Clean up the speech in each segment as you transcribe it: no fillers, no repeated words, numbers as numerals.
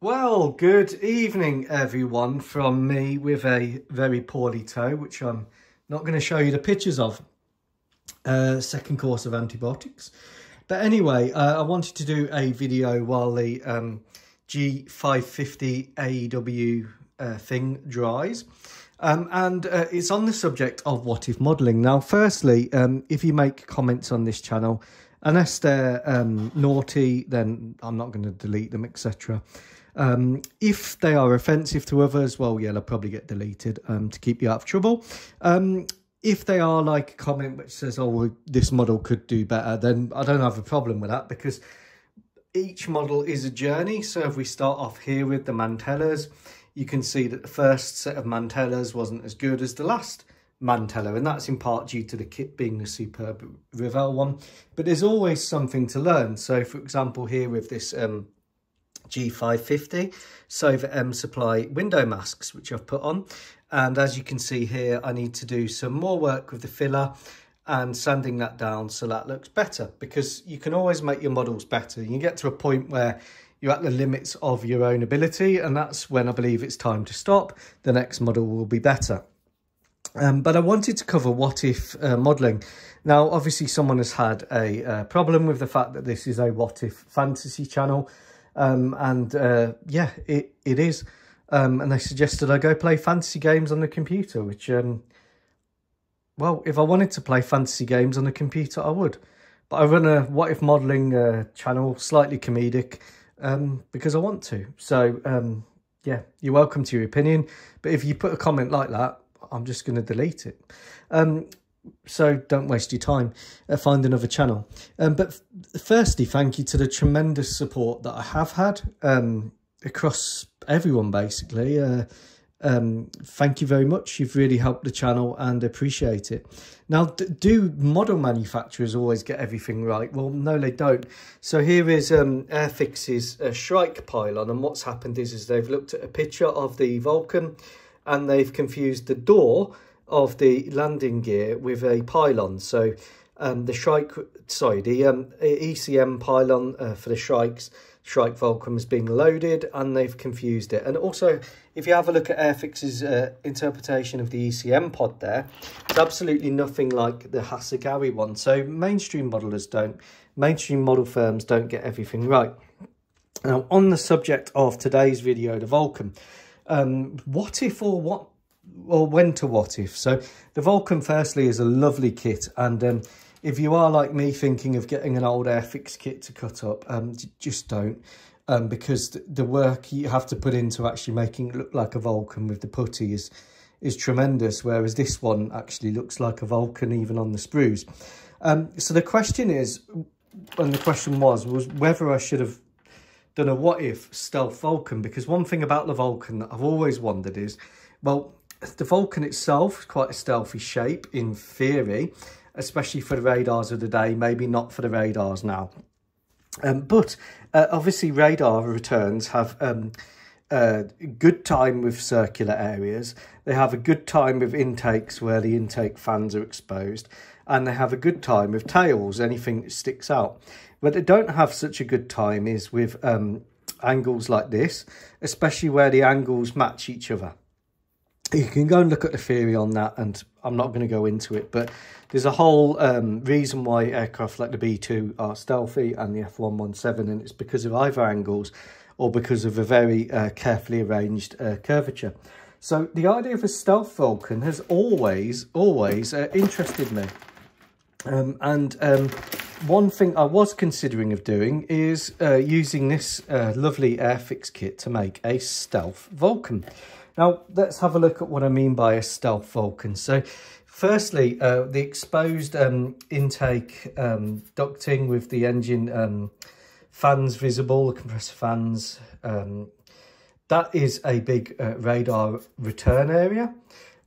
Well, good evening, everyone, from me with a very poorly toe, which I'm not going to show you the pictures of. Second course of antibiotics. But anyway, I wanted to do a video while the G550 AEW thing dries. It's on the subject of what if modelling. Now, firstly, if you make comments on this channel, unless they're naughty, then I'm not going to delete them, etc. If they are offensive to others, well, yeah, they'll probably get deleted to keep you out of trouble. If they are like a comment which says, oh, well, this model could do better, then I don't have a problem with that, because each model is a journey. So if we start off here with the mantellas, you can see that the first set of mantellas wasn't as good as the last mantella, and that's in part due to the kit being a superb Revell one. But there's always something to learn. So, for example, here with this G550 Sova M Supply window masks, which I've put on, and as you can see here, I need to do some more work with the filler and sanding that down so that looks better, because you can always make your models better. You get to a point where you're at the limits of your own ability, and that's when I believe it's time to stop. The next model will be better. But I wanted to cover what if modelling. Now, obviously, someone has had a problem with the fact that this is a what if fantasy channel. Yeah, it is. And they suggested I go play fantasy games on the computer, which, well, if I wanted to play fantasy games on the computer, I would. But I run a what if modelling channel, slightly comedic, because I want to. So, yeah, you're welcome to your opinion. But if you put a comment like that, I'm just going to delete it. So don't waste your time, find another channel. But firstly, thank you to the tremendous support that I have had across everyone, basically. Thank you very much. You've really helped the channel and appreciate it. Now, do model manufacturers always get everything right? Well, no, they don't. So here is Airfix's Shrike pylon, and what's happened is they've looked at a picture of the Vulcan and they've confused the door of the landing gear with a pylon. So the ECM pylon for the Shrike Vulcan is being loaded, and they've confused it. And also, if you have a look at Airfix's interpretation of the ECM pod there, it's absolutely nothing like the Hasegawa one. So mainstream modelers don't, mainstream model firms don't get everything right. Now, on the subject of today's video, the Vulcan, what if or what, or when to what if? So the Vulcan, firstly, is a lovely kit, and if you are like me thinking of getting an old Airfix kit to cut up, just don't, because the work you have to put into actually making it look like a Vulcan with the putty is tremendous, whereas this one actually looks like a Vulcan even on the sprues. So the question is, and the question was whether I should have done a what if stealth Vulcan, because one thing about the Vulcan that I've always wondered is, well, the Vulcan itself is quite a stealthy shape in theory, especially for the radars of the day, maybe not for the radars now. But obviously radar returns have a good time with circular areas. They have a good time with intakes where the intake fans are exposed, and they have a good time with tails, anything that sticks out. But they don't have such a good time is with angles like this, especially where the angles match each other. You can go and look at the theory on that, and I'm not going to go into it, but there's a whole reason why aircraft like the B2 are stealthy and the F117, and it's because of either angles or because of a very carefully arranged curvature. So the idea of a stealth Vulcan has always interested me. One thing I was considering of doing is using this lovely Airfix kit to make a stealth Vulcan. Now, let's have a look at what I mean by a stealth Vulcan. So, firstly, the exposed intake ducting with the engine fans visible, the compressor fans, that is a big radar return area.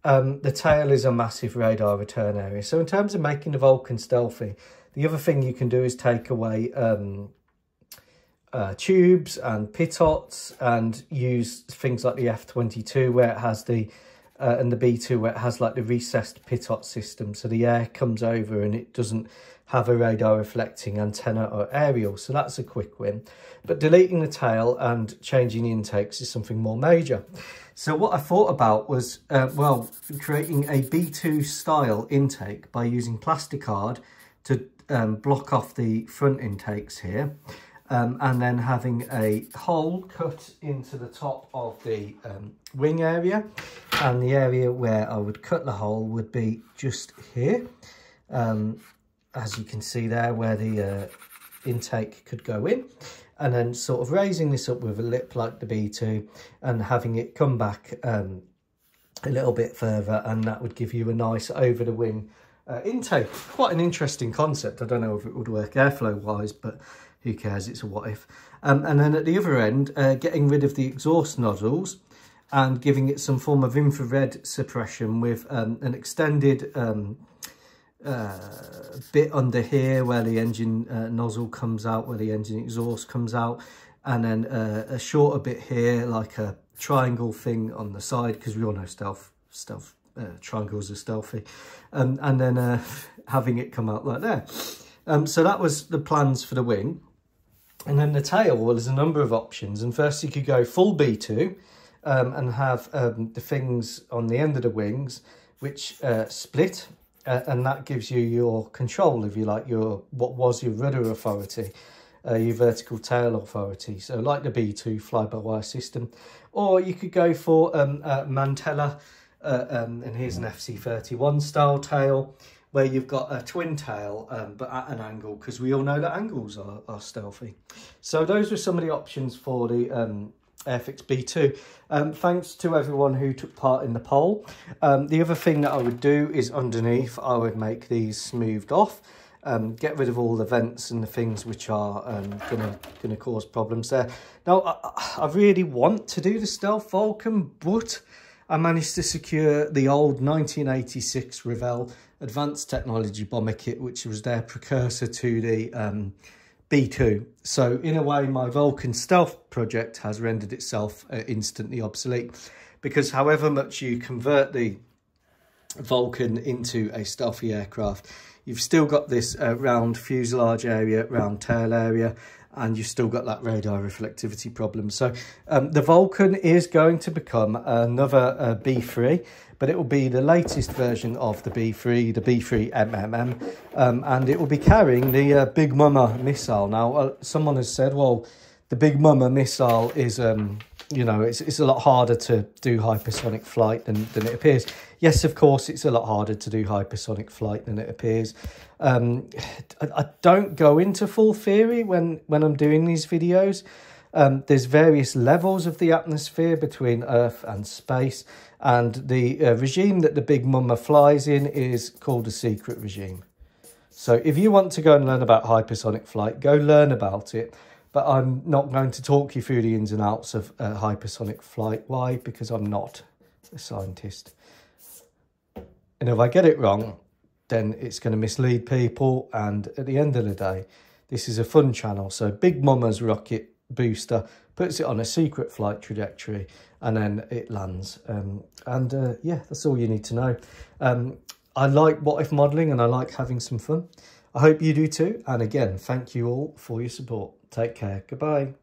The tail is a massive radar return area. So, in terms of making the Vulcan stealthy, the other thing you can do is take away tubes and pitots and use things like the F22 where it has the and the B2 where it has like the recessed pitot system, so the air comes over and it doesn't have a radar reflecting antenna or aerial, so that's a quick win. But deleting the tail and changing the intakes is something more major. So what I thought about was, well, creating a B2 style intake by using plasticard to block off the front intakes here. And then having a hole cut into the top of the wing area, and the area where I would cut the hole would be just here, as you can see there, where the intake could go in, and then sort of raising this up with a lip like the B2 and having it come back a little bit further, and that would give you a nice over the wing intake. Quite an interesting concept. I don't know if it would work airflow wise, but who cares, it's a what if. And then at the other end, getting rid of the exhaust nozzles and giving it some form of infrared suppression with an extended bit under here where the engine nozzle comes out, where the engine exhaust comes out, and then a shorter bit here, like a triangle thing on the side, because we all know stealth triangles are stealthy, and then having it come out like there. So that was the plans for the wing. And then the tail, well, there's a number of options. And first you could go full B2 and have the things on the end of the wings which split, and that gives you your control, if you like, your what was your rudder authority, your vertical tail authority. So like the B2 fly-by-wire system. Or you could go for Mantella, and here's an FC31 style tail, where you've got a twin tail, but at an angle, because we all know that angles are stealthy. So those were some of the options for the Airfix B2. Thanks to everyone who took part in the poll. The other thing that I would do is underneath, I would make these smoothed off, get rid of all the vents and the things which are gonna cause problems there. Now, I really want to do the Stealth Vulcan, but I managed to secure the old 1986 Revell Advanced Technology bomber kit, which was their precursor to the B2. So in a way, my Vulcan stealth project has rendered itself instantly obsolete, because however much you convert the Vulcan into a stealthy aircraft, you've still got this round fuselage area, round tail area, and you've still got that radar reflectivity problem. So the Vulcan is going to become another B3, but it will be the latest version of the B3, the B3 MMM, and it will be carrying the Big Mama missile. Now, someone has said, well, the Big Mama missile is, you know, it's a lot harder to do hypersonic flight than it appears. Yes, of course, it's a lot harder to do hypersonic flight than it appears. I don't go into full theory when I'm doing these videos. There's various levels of the atmosphere between Earth and space, and the regime that the Big Mama flies in is called a secret regime. So if you want to go and learn about hypersonic flight, go learn about it. But I'm not going to talk you through the ins and outs of hypersonic flight. Why? Because I'm not a scientist. And if I get it wrong, then it's going to mislead people. And at the end of the day, this is a fun channel. So Big Mama's rocket booster puts it on a secret flight trajectory, and then it lands. Yeah, that's all you need to know. I like what if modelling, and I like having some fun. I hope you do too. And again, thank you all for your support. Take care. Goodbye.